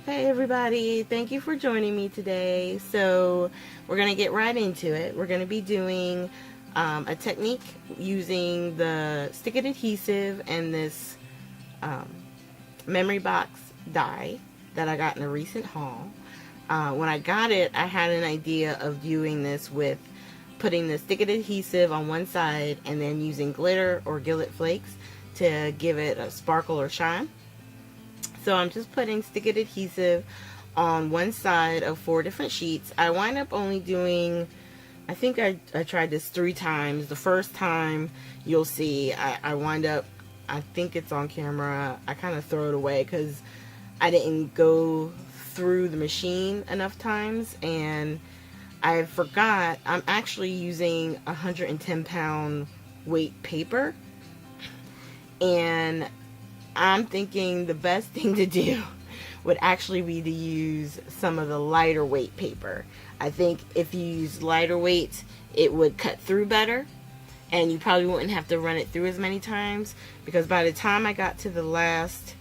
Hey everybody, thank you for joining me today. So we're going to get right into it. We're going to be doing a technique using the stick-it adhesive and this memory box die that I got in a recent haul. When I got it, I had an idea of doing this with putting the stick-it adhesive on one side and then using glitter or Gilding Flakes to give it a sparkle or shine. So I'm just putting stick-it adhesive on one side of 4 different sheets. I wind up only doing, I think I tried this 3 times. The first time, you'll see, I wind up, I think it's on camera, I kind of throw it away because I didn't go through the machine enough times, and I forgot I'm actually using 110-pound weight paper, and I'm thinking the best thing to do would actually be to use some of the lighter weight paper. I think if you use lighter weight, it would cut through better, and you probably wouldn't have to run it through as many times, because by the time I got to the last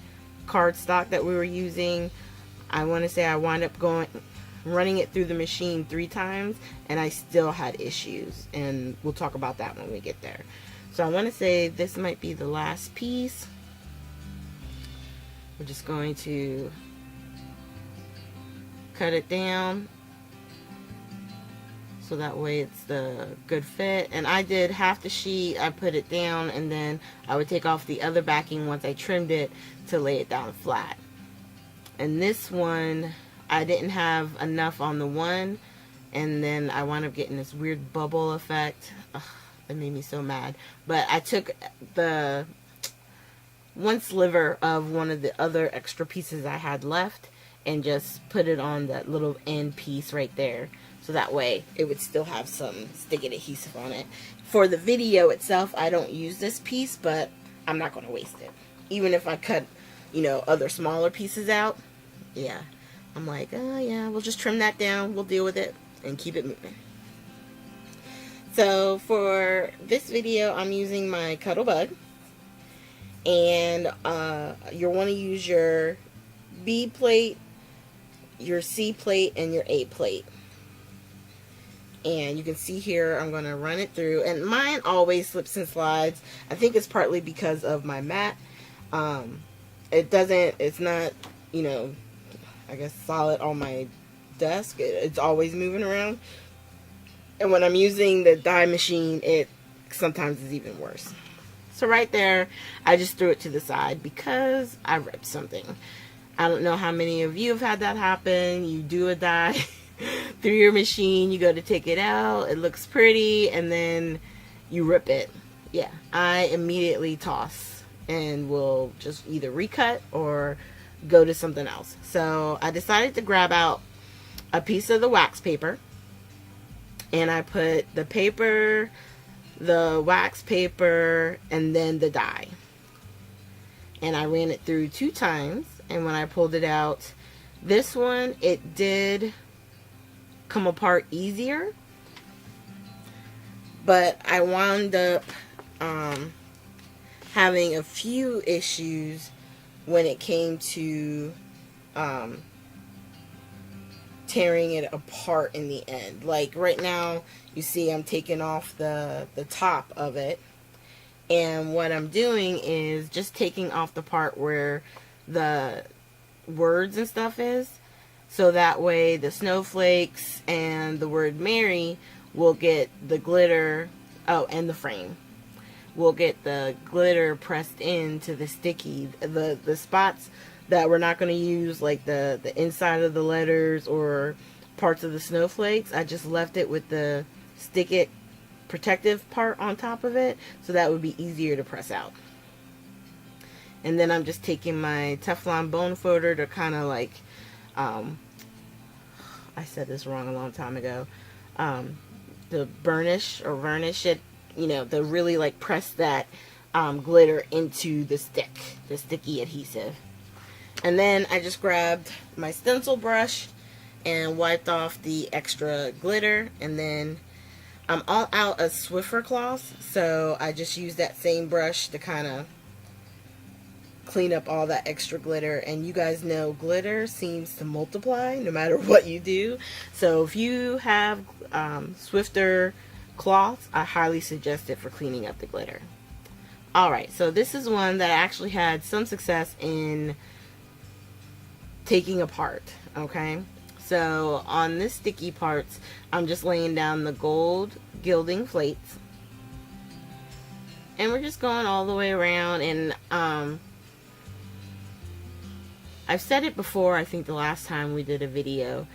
cardstock that we were using, I want to say I wound up running it through the machine 3 times, and I still had issues, and we'll talk about that when we get there. So I want to say this might be the last piece. We're just going to cut it down so that way it's the good fit. And I did half the sheet, I put it down, and then I would take off the other backing once I trimmed it to lay it down flat. And this one, I didn't have enough on the one, and then I wound up getting this weird bubble effect. Ugh, that made me so mad. But I took the one sliver of one of the other extra pieces I had left and just put it on that little end piece right there, so that way it would still have some stick-it adhesive on it. For the video itself, I don't use this piece, but I'm not going to waste it. Even if I cut, other smaller pieces out, yeah, I'm like, oh yeah, we'll just trim that down, we'll deal with it and keep it moving. So for this video, I'm using my Cuddle Bug. And you'll want to use your B plate, your C plate, and your A plate. And you can see here I'm going to run it through, and mine always slips and slides. I think it's partly because of my mat. It's not, I guess solid on my desk. It's always moving around. And when I'm using the die machine, it sometimes is even worse. So right there, I just threw it to the side because I ripped something. I don't know how many of you have had that happen. You do a die through your machine, you go to take it out, it looks pretty, and then you rip it. Yeah, I immediately toss and will just either recut or go to something else. So I decided to grab out a piece of the wax paper, and I put the paper, the wax paper, and then the die, and I ran it through 2 times. And when I pulled it out, this one, it did come apart easier, but I wound up having a few issues when it came to tearing it apart in the end. Like right now, you see I'm taking off the top of it, and what I'm doing is just taking off the part where the words and stuff is, so that way the snowflakes and the word Mary will get the glitter, and the frame will get the glitter pressed into the sticky, the spots that we're not going to use, like the inside of the letters or parts of the snowflakes. I just left it with the stick-it protective part on top of it, so that would be easier to press out. And then I'm just taking my Teflon bone folder to kind of like, I said this wrong a long time ago, to burnish it, to really like press that glitter into the sticky adhesive. And then I just grabbed my stencil brush and wiped off the extra glitter, and then I'm all out of Swiffer cloths, so I just used that same brush to kind of clean up all that extra glitter. And you guys know glitter seems to multiply no matter what you do. So if you have Swiffer cloths, I highly suggest it for cleaning up the glitter. Alright, so this is one that I actually had some success in taking apart. Okay, so on this sticky parts, I'm just laying down the gold gilding flakes, and we're just going all the way around. And I've said it before, I think the last time we did a video,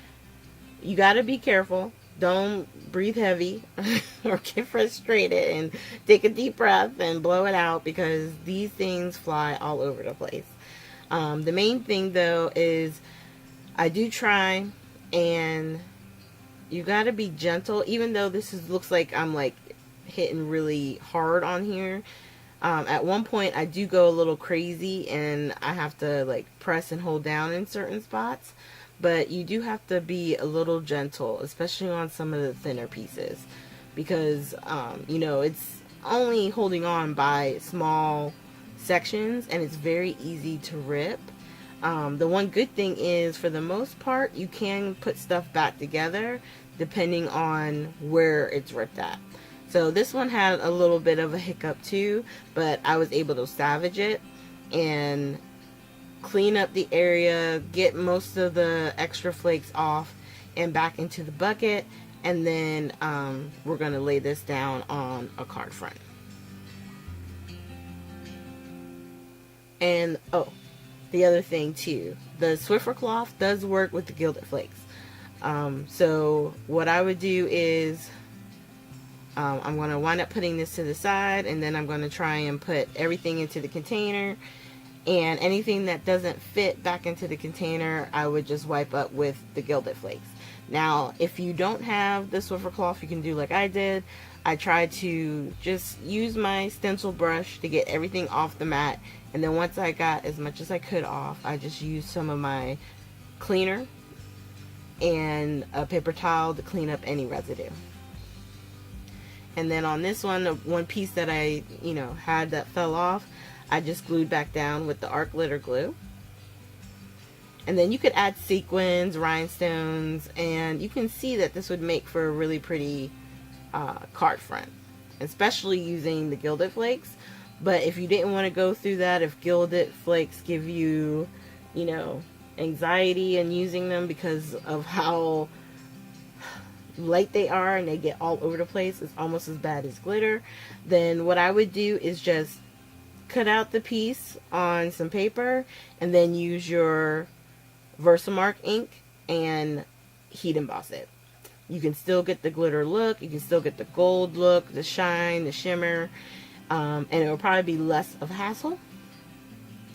you got to be careful. Don't breathe heavy or get frustrated, and take a deep breath and blow it out, because these things fly all over the place. The main thing though is I do try, and you got to be gentle, even though this looks like I'm like hitting really hard on here. At one point I do go a little crazy, and I have to like press and hold down in certain spots. But you do have to be a little gentle, especially on some of the thinner pieces, because you know, it's only holding on by small sections, and it's very easy to rip. The one good thing is, for the most part, you can put stuff back together depending on where it's ripped at. So this one had a little bit of a hiccup too, but I was able to salvage it and clean up the area, get most of the extra flakes off and back into the bucket, and then we're going to lay this down on a card front. And oh, the other thing too, the Swiffer cloth does work with the gilded flakes. So what I would do is I'm going to wind up putting this to the side, and then I'm going to try and put everything into the container, and anything that doesn't fit back into the container I would just wipe up with the gilded flakes. Now if you don't have the Swiffer cloth, you can do like I did. I tried to just use my stencil brush to get everything off the mat, and then once I got as much as I could off, I just used some of my cleaner and a paper towel to clean up any residue. And then on this one piece that I had that fell off, I just glued back down with the art glitter glue. And then you could add sequins, rhinestones, and you can see that this would make for a really pretty card front, especially using the gilded flakes. But if you didn't want to go through that, if gilded flakes give you, anxiety in using them because of how light they are and they get all over the place, it's almost as bad as glitter, then what I would do is just cut out the piece on some paper and then use your Versamark ink and heat emboss it. You can still get the glitter look, you can still get the gold look, the shine, the shimmer, and it will probably be less of a hassle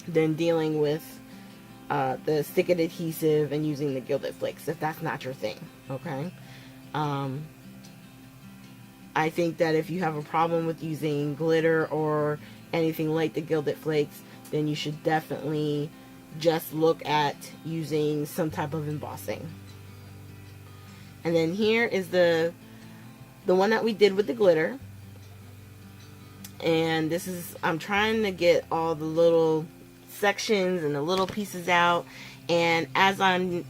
than dealing with the stick-it adhesive and using the gilded flakes, if that's not your thing. Okay, I think that if you have a problem with using glitter or anything like the gilded flakes, then you should definitely just look at using some type of embossing. And then here is the one that we did with the glitter, and this is, I'm trying to get all the little sections and the little pieces out, and as I'm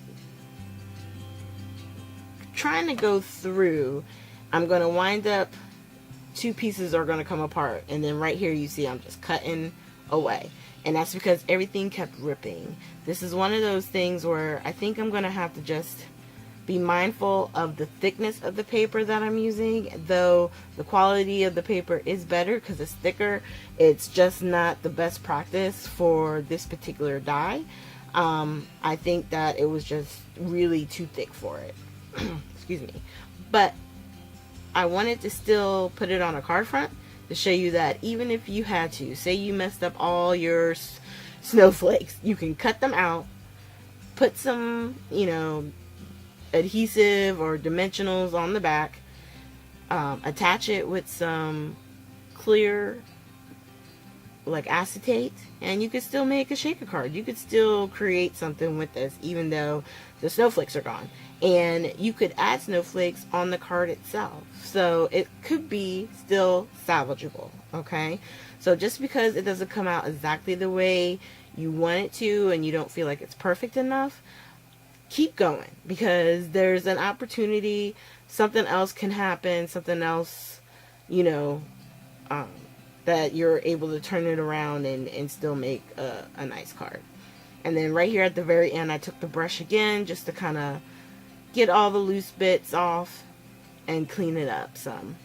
trying to go through, I'm going to wind up, two pieces are going to come apart, and then right here you see I'm just cutting away, and that's because everything kept ripping. This is one of those things where I think I'm going to have to just be mindful of the thickness of the paper that I'm using. Though the quality of the paper is better because it's thicker, it's just not the best practice for this particular die. I think that it was just really too thick for it. Excuse me. But I wanted to still put it on a card front to show you that even if you had to, say you messed up all your snowflakes, you can cut them out, put some, adhesive or dimensionals on the back, attach it with some clear like acetate, and you could still make a shaker card. You could still create something with this even though the snowflakes are gone, and you could add snowflakes on the card itself, so it could be still salvageable. Okay, so just because it doesn't come out exactly the way you want it to and you don't feel like it's perfect enough, keep going, because there's an opportunity. Something else can happen, something else, you know, that you're able to turn it around and still make a nice card. And then right here at the very end, I took the brush again just to kind of get all the loose bits off and clean it up some.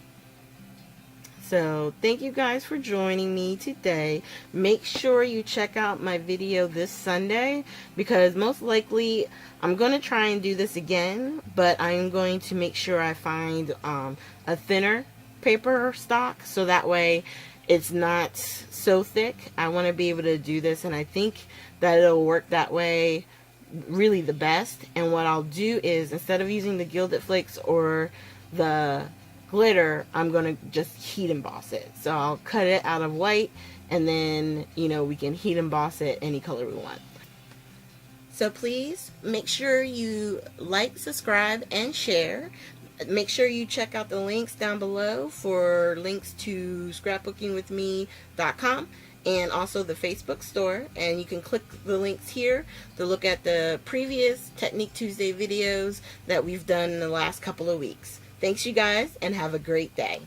So thank you guys for joining me today. Make sure you check out my video this Sunday, because most likely I'm going to try and do this again, but I'm going to make sure I find a thinner paper stock, so that way it's not so thick. I want to be able to do this, and I think that it'll work that way really the best. And what I'll do is, instead of using the Gilded Flakes or the glitter, I'm going to just heat emboss it. So I'll cut it out of white, and then, you know, we can heat emboss it any color we want. So please make sure you like, subscribe, and share. Make sure you check out the links down below for links to scrapbookingwithme.com and also the Facebook store. And you can click the links here to look at the previous Technique Tuesday videos that we've done in the last couple of weeks. Thanks, you guys, and have a great day.